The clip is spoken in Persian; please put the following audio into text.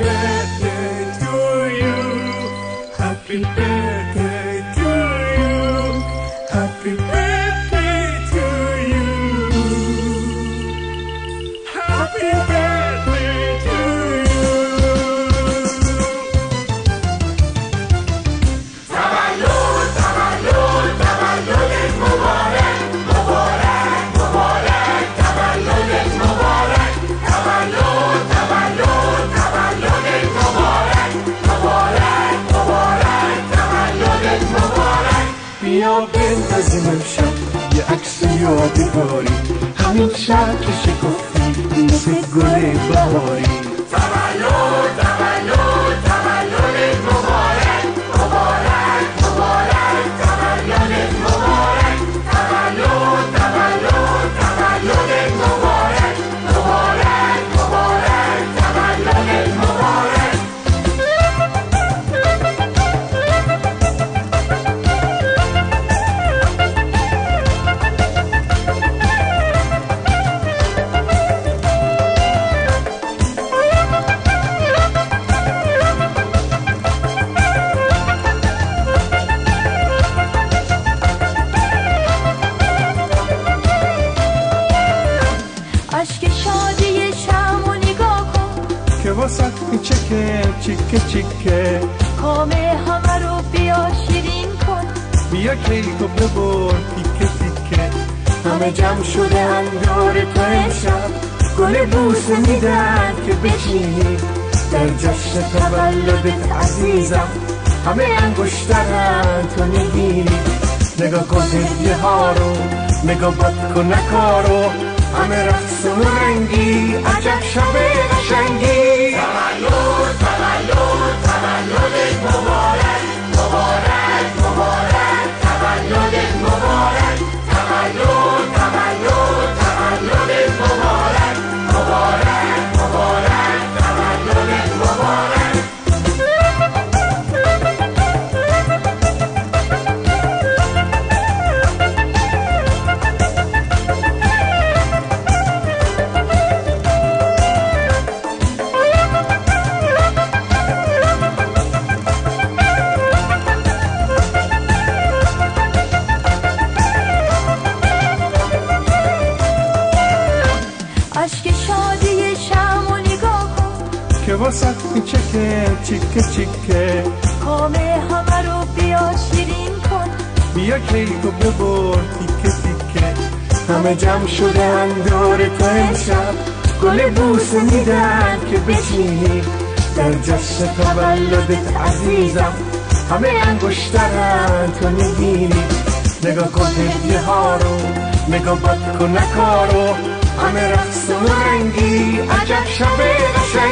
birthday to you. Happy birthday to you. Happy birthday to you. Happy birthday to you. تولد تولد تولدت مبارک مبارک مبارک تولدت مبارک تولد تولد تولدت مبارک مبارک مبارک تولدت مبارک. بیا بندازیم امشب یه عکس یادگاری، همین شب که شکفتی مثل گل بهاری. تولد تولد تولدت مبارک مبارک مبارک تولدت مبارک تولد تولد تولدت مبارک مبارک مبارک تولدت مبارک. اشک شادی شمع و نگاه کن که واسه چکه چیکه چیکه، کامه همه رو بیا شیرین کن. بیا کیکو ببر تیکه تیکه، همه جمع شده اندور تو امشب، گل بوسه میدن که بشینی در جشن تولدت عزیزم. همه انگشترن تو نگیری، نگاه کن هدیه ها رو، نگاه بد کن نکارو، همه رقصون و رنگی، عجب شب قشنگی. تولد تولد تولدت مبارک مبارک مبارک تولدت مبارک تولد تولد تولدت مبارک مبارک مبارک تولدت مبارک. اشک شادی شمع و نگاه کن که واسه چکه چیکه چیکه، کامه همه رو بیا شیرین کن. بیا کیکو ببر تیکه تیکه، همه جمع شده اندور تو امشب، گل بوسه میدن که بشینی در جشن تولدت عزیزم. همه انگشترن تو نگیری، نگاه کن هدیه ها رو، نگاه بد کن نکارو، همه رقصون و رنگی، عجب شب قشنگی.